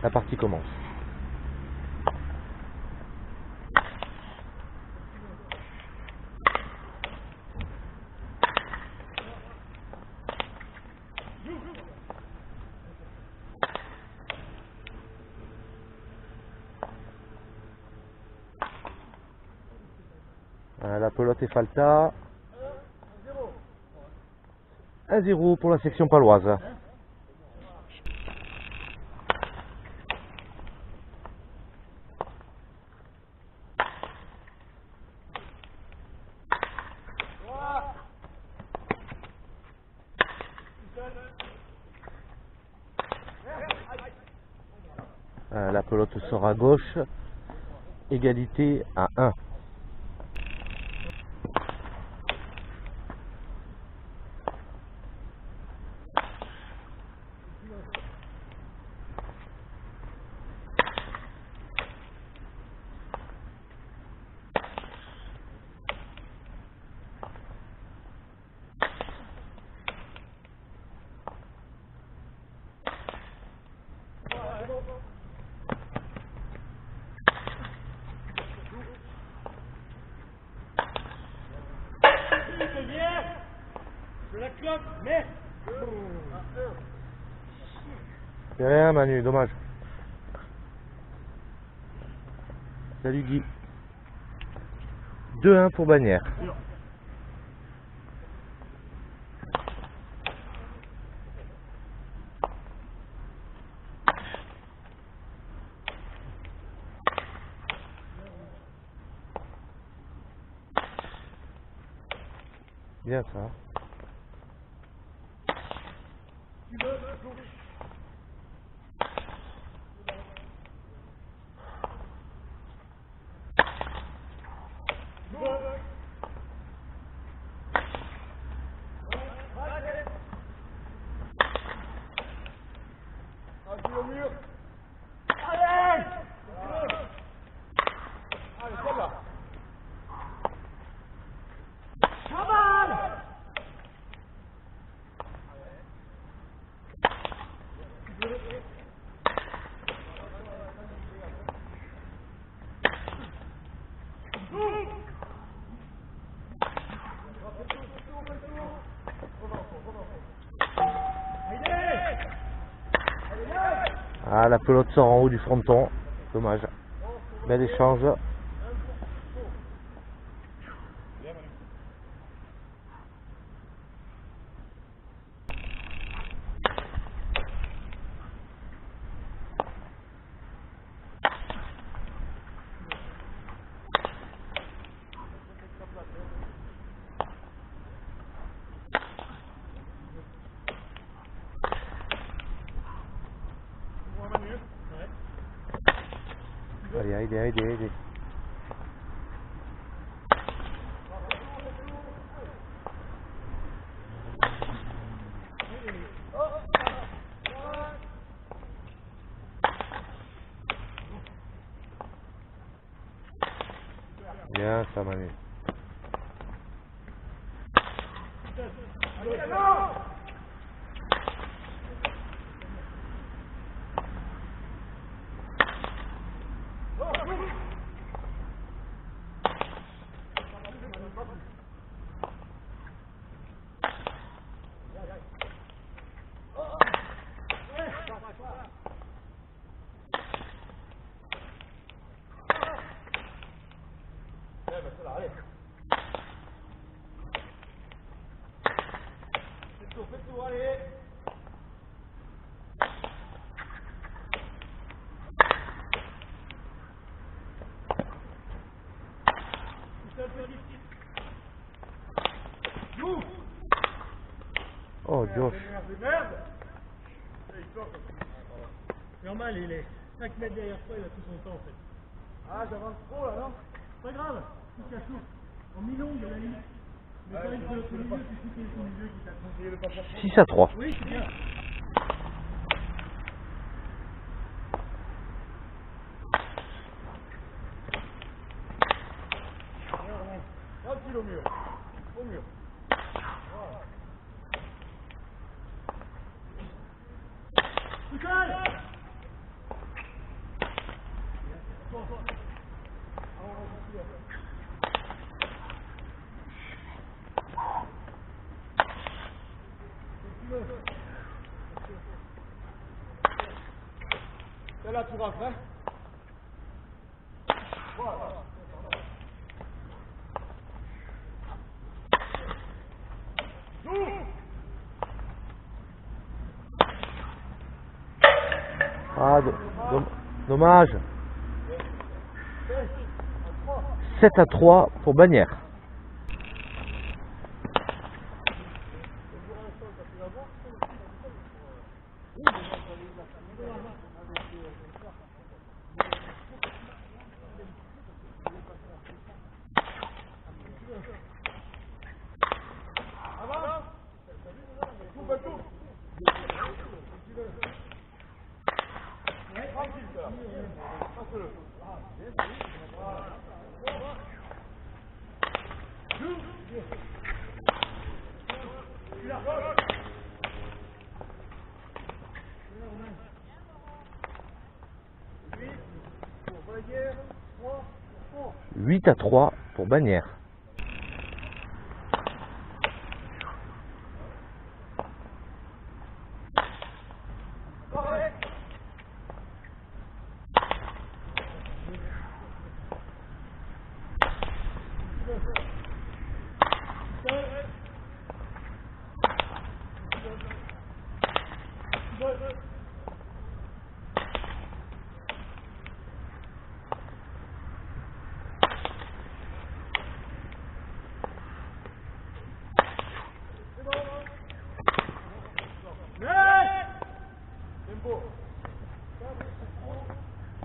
La partie commence. La pelote est Falta. 1-0 pour la section paloise. La pelote sort à gauche. Égalité à 1. C'est rien Manu, dommage. Salut Guy. 2-1 pour Bagnères. Bien ça. Ah, la pelote sort en haut du fronton. Dommage. Bel échange. Allez. Bien ça Manu. Oh Josh. Normal, il est 5 mètres derrière toi, il a tout son temps en fait. Ah, j'avance trop là, non? Pas grave, tout à tout. En mi-longue, il y a la limite. Mais quand même, c'est le milieu, tu sais qu'il est au milieu qui t'a conseillé le passage. 6-3. Oui, c'est bien. Tranquille au mur. Au mur. Voilà. Tout seul. là, tu rentres, hein. Ah, dommage. 7-3 pour Bagnères. Huit à 3 pour Bagnères.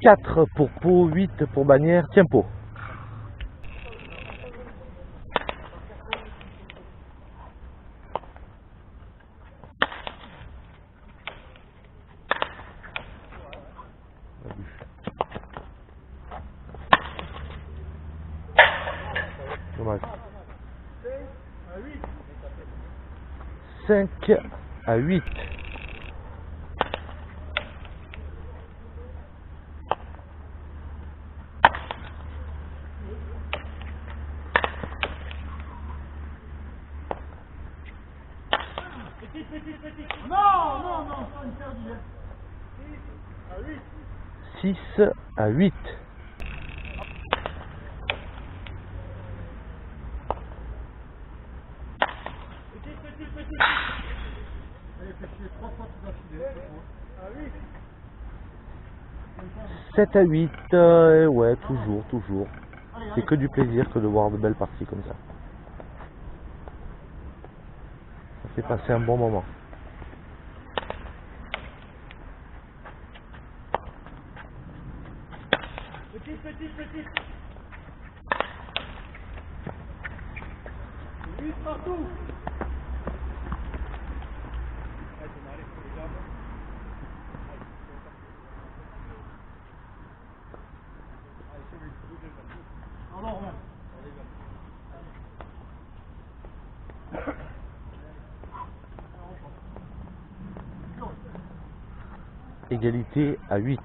Quatre pour Pau, 8 pour Bagnères. Tiens Pau. Dommage. 5 à 8. Non, non, non, c'est une perdue. 6 à 8. Allez, fais chier 3 fois tout d'affilée. 7 à 8, ouais, toujours. C'est que du plaisir que de voir de belles parties comme ça. Ça fait passer un bon moment. Petit. 8 partout. Alors, même. Égalité à 8.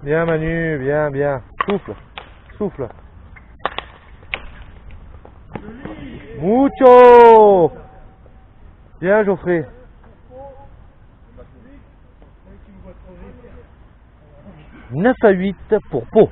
Bien Manu, bien. Souffle. Mucho. Bien Geoffrey. 9-8 pour Pau.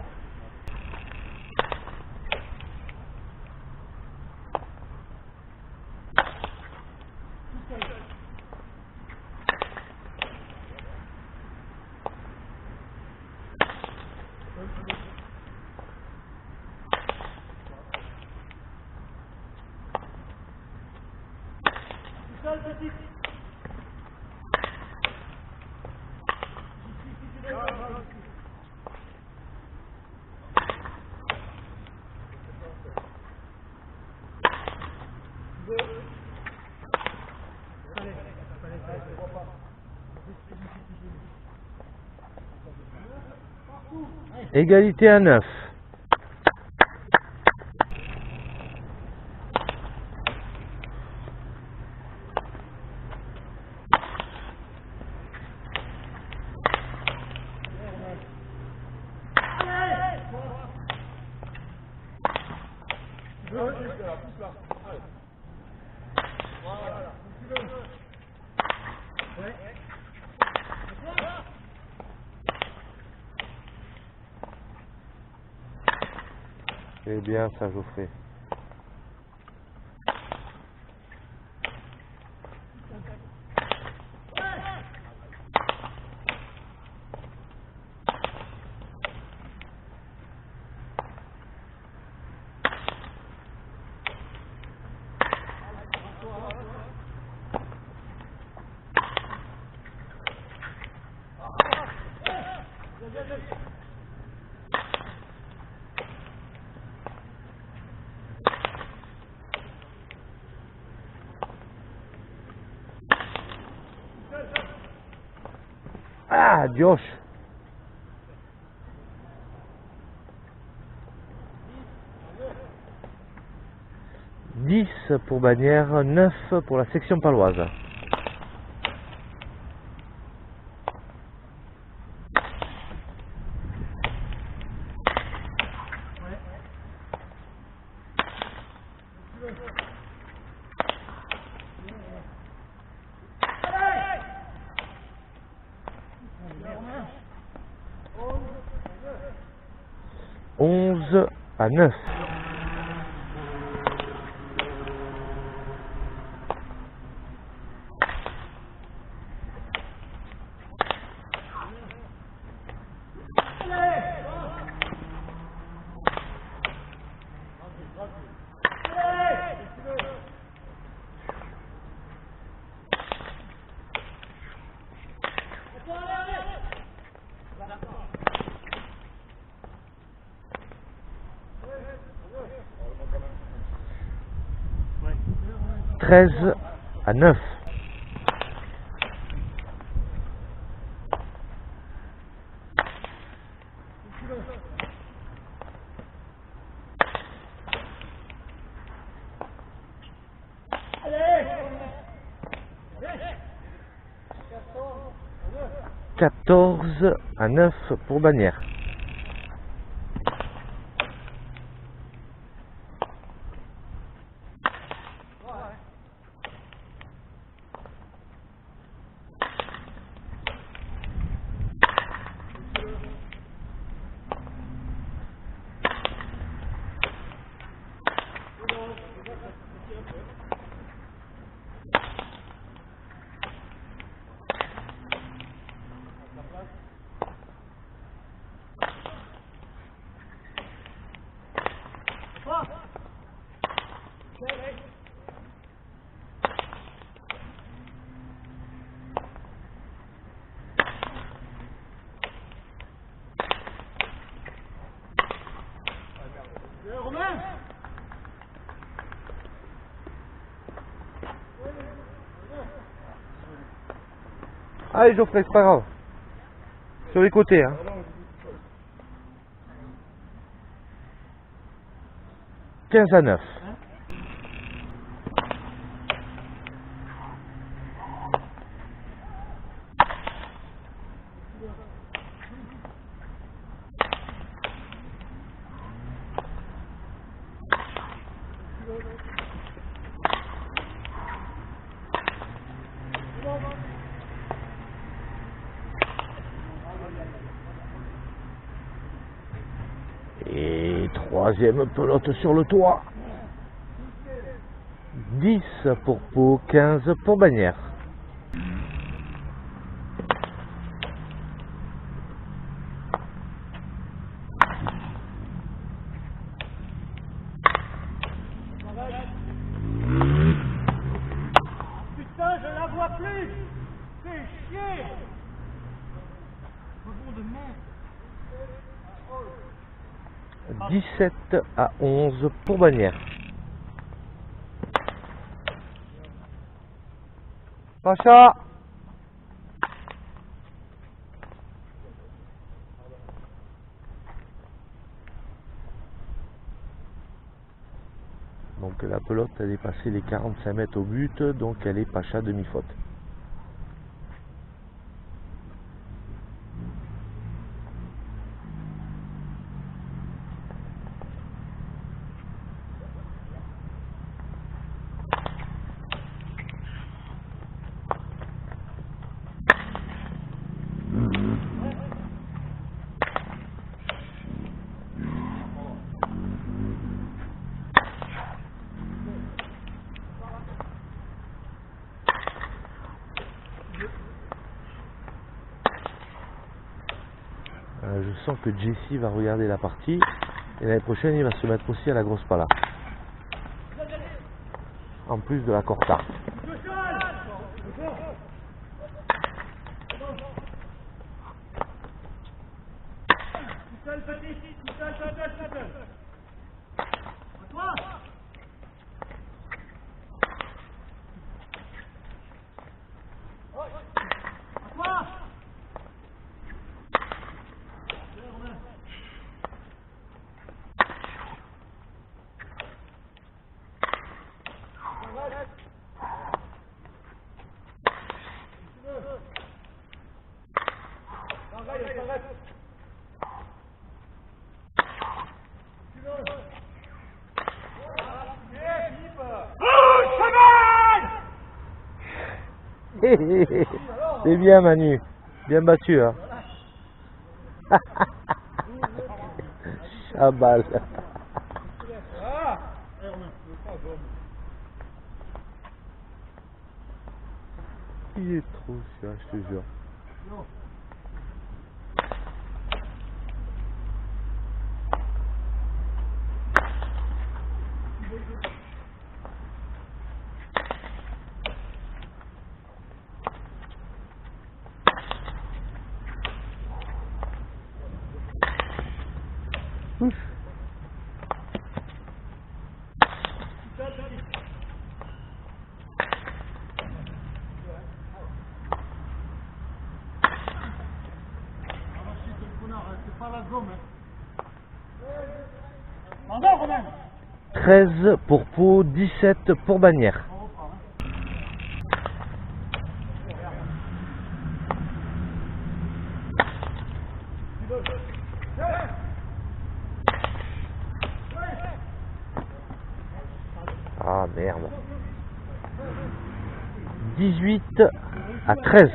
Égalité à 9. C'est bien ça, Geoffrey. Ah, Dios. « 10 pour Bagnères, 9 pour la section paloise. » Onze à 9. Treize à 9. Quatorze à 9 pour Bagnères. Allez Geoffrey, c'est pas grave. Sur les côtés, hein. Quinze à 9. Troisième pelote sur le toit. 10 pour Pau, 15 pour Bagnères. Putain, je la vois plus. Fais chier. Rebond de merde. 17 à 11 pour Bagnères. Pacha! Donc la pelote a dépassé les 45 mètres au but, donc elle est Pacha demi-faute. Je sens que Jesse va regarder la partie et l'année prochaine il va se mettre aussi à la grosse pala. En plus de la Corta. C'est bien Manu, bien battu hein. Chabal. Il est trop chiant, je te jure. Ouf. C'est pas la gomme. 13 pour Pau, 17 pour Bagnères. Ah merde. 18 à 13.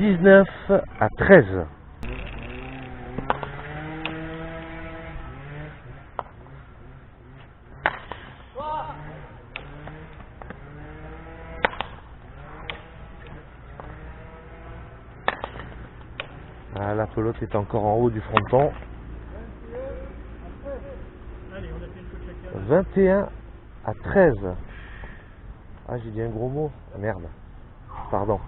« 19 à 13. Ah, la pelote est encore en haut du fronton. 21 à 13. Ah, j'ai dit un gros mot. Ah, merde. Pardon.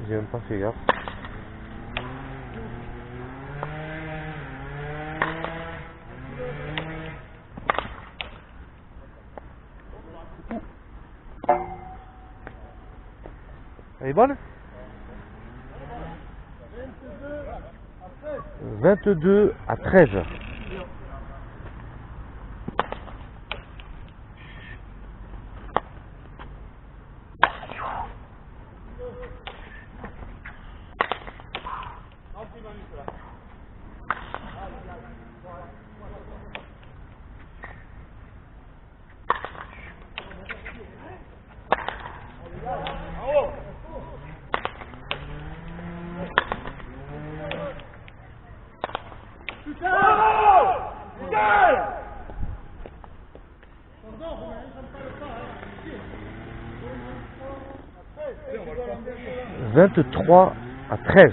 J'ai même pas fait gaffe. Elle est bonne? 22 à 13. « 23 à 13. »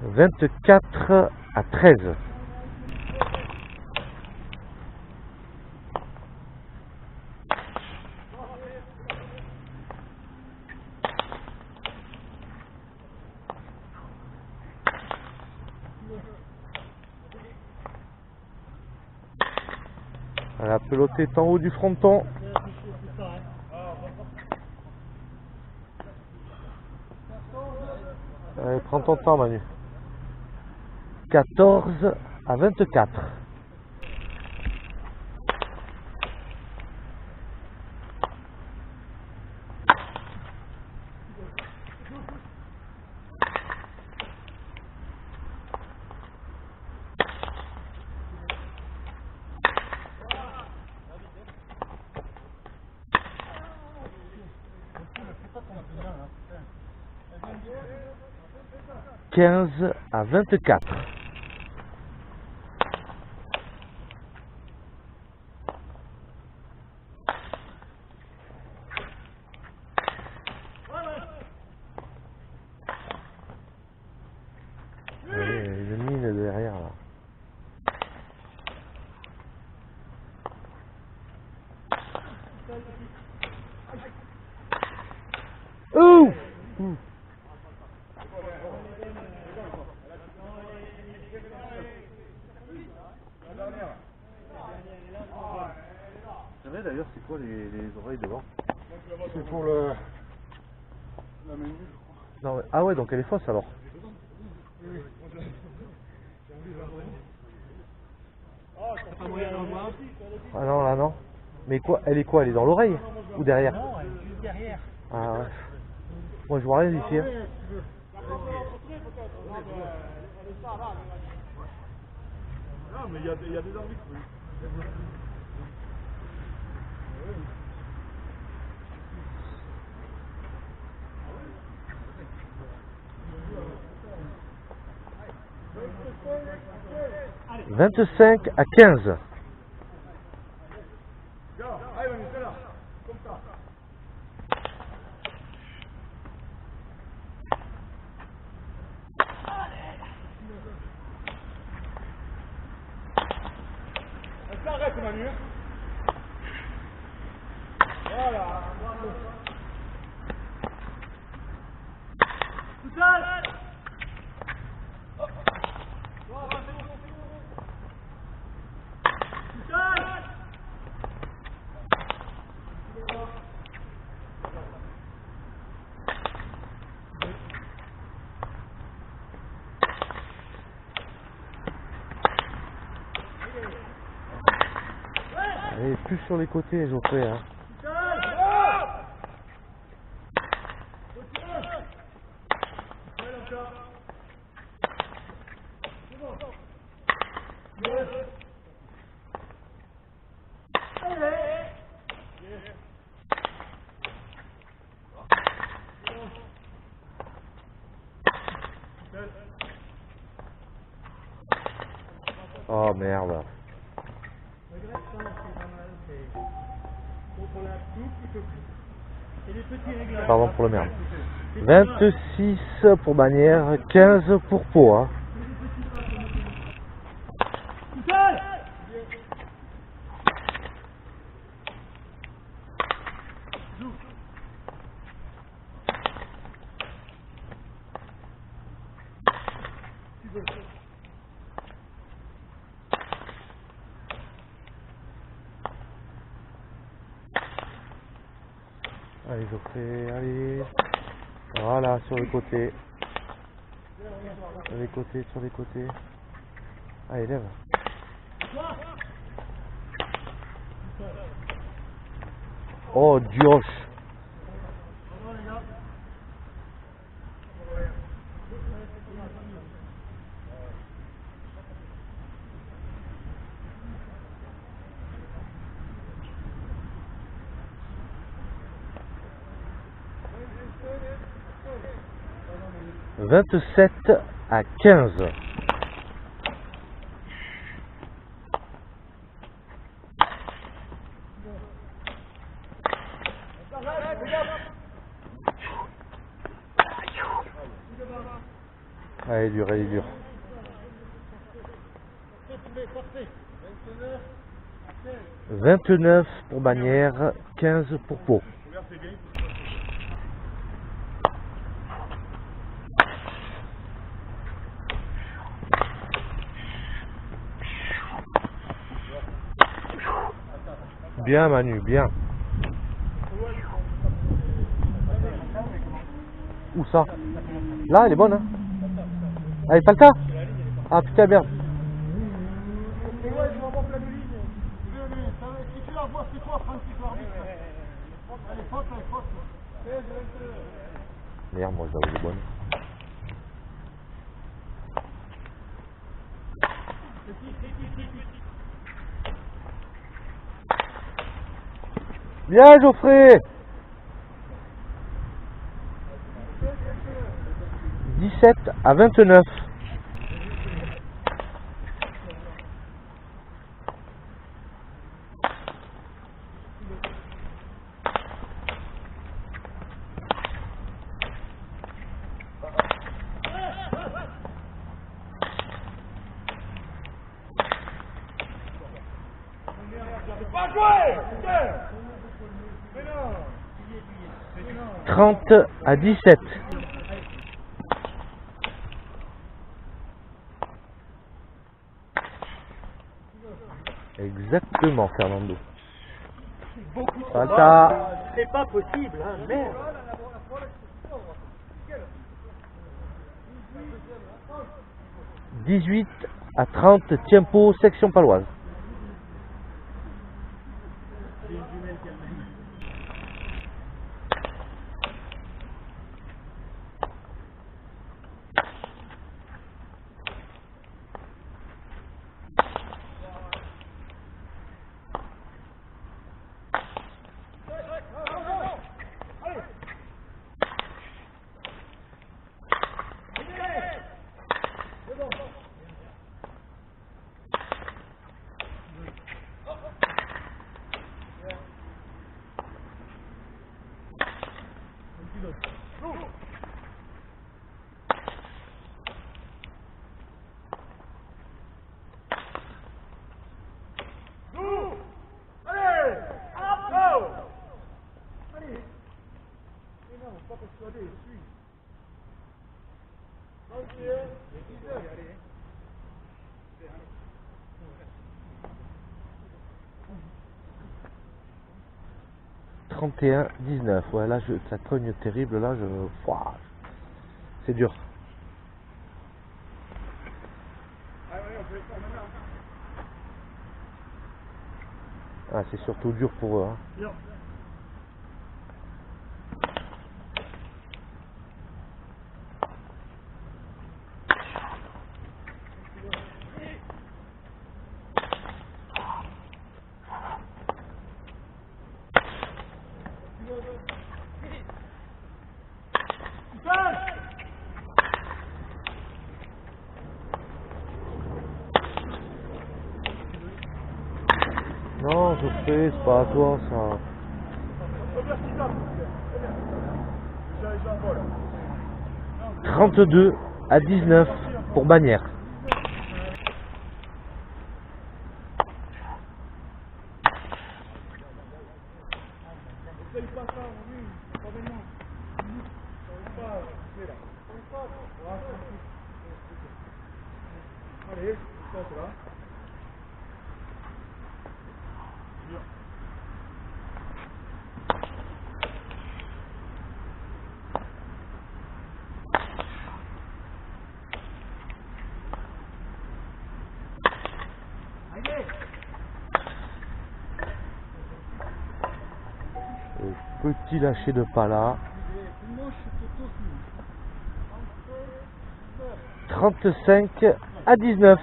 « 24 à 13. » La pelote est en haut du fronton. Allez, prends ton temps, Manu. 14 à 24. « 15 à 24. » Une mine derrière là. Ouh! C'est vrai d'ailleurs, c'est quoi les oreilles devant? C'est pour la menu, je crois. Non, ah ouais, donc elle est fausse alors. Oui. T'as pas moyen d'en voir? Ah non, là non. Mais quoi, elle est quoi? Elle est dans l'oreille? Ou derrière? Non, elle est juste derrière. Ah ouais. Moi je vois rien d'ici. Hein. Non, mais il y a des arbitres, oui. 25 à 15. Arrête, Manu. Voilà. Tout seul. Allez, plus sur les côtés, Geoffrey. Hein. Oh merde. Pardon pour le merde. 26 pour Bagnères, 15 pour Pau. Hein. Allez Geoffrey, allez. Voilà, sur les côtés. Sur les côtés, sur les côtés. Allez, lève. Oh, Dios. « 27-15. Allez, dur, allez, dur. 29 pour Bagnères, 15 pour Pau. Bien Manu, bien. Où ça? Là, elle est bonne, hein? Allez, Falca? Ah putain, merde. Merde, moi j'avais les bonnes. Bien Geoffrey. 17-29. Pas jouer! 30-17. Exactement, Fernando. Falta. C'est pas possible, hein, merde. 18-30, Tiempo, section paloise. « 31-19, ouais là ça cogne terrible, là Ouah, c'est dur. Ah, c'est surtout dur pour eux, hein. Non, je fais, c'est pas à toi ça. 32-19 pour Bagnères. Allez, c'est là. Bien. Petit lâcher de pas là. 35-19.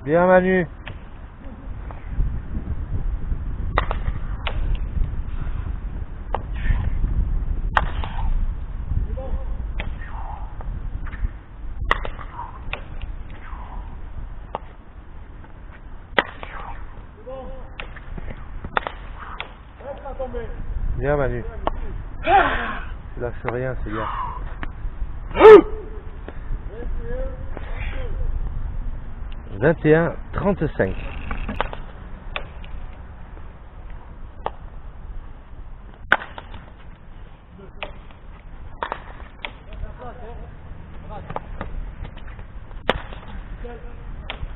Bien Manu. Bien Manu. Tu lâches rien, c'est bien. 21-35.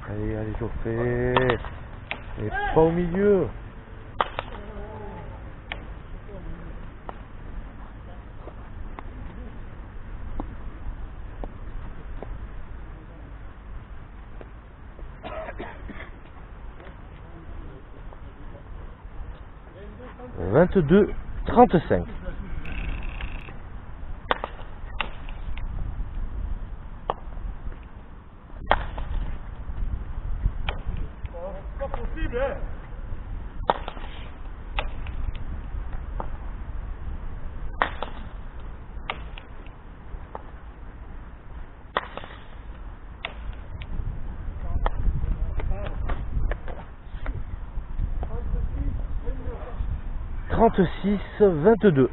Allez, allez Geoffrey. Et pas au milieu. « 22-35. » Pas possible, hein. « 36-22. »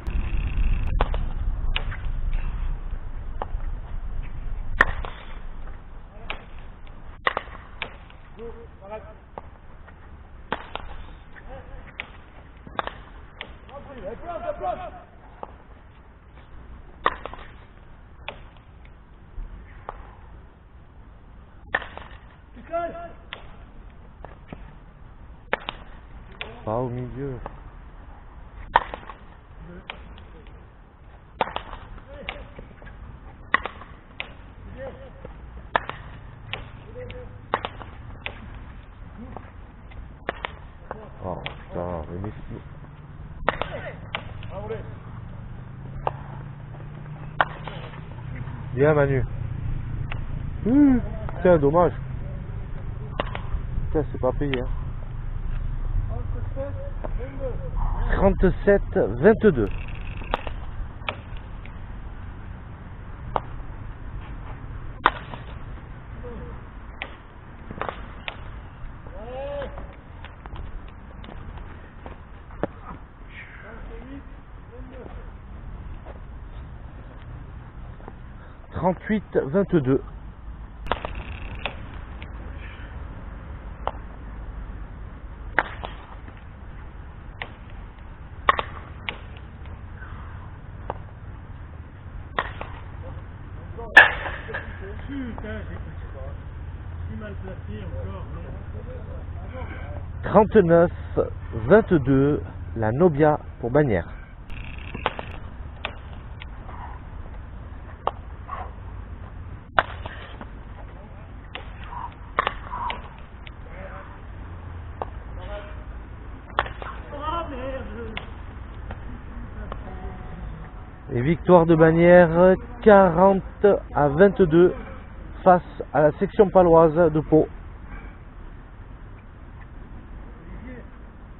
Pas au milieu. Oh putain, mais bien Manu. Tiens, dommage. Tiens, c'est pas payé. Hein. 37-22. « 38-22. » Putain, j'écoute pas. Si mal placé encore, mais... 39-22, la Nobia pour Bagnères. Ah merde. Et victoire de Bagnères 40-22 face à la section paloise de Pau. Olivier,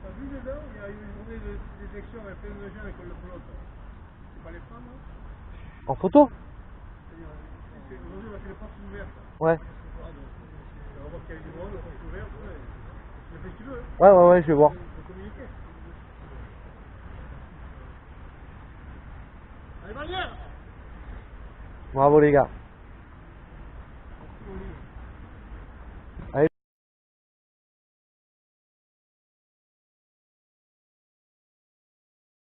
t'as vu dedans, il y a eu une journée de détection avec plein de gens avec le pelote. C'est pas les femmes, hein? En photo? C'est-à-dire, aujourd'hui, on a fait les portes ouvertes. Ouais. On voit qu'il y a du monde, les portes ouvertes. Mais si tu veux, Ouais, je vais voir. on peut communiquer. Allez, Vallière! Bravo les gars.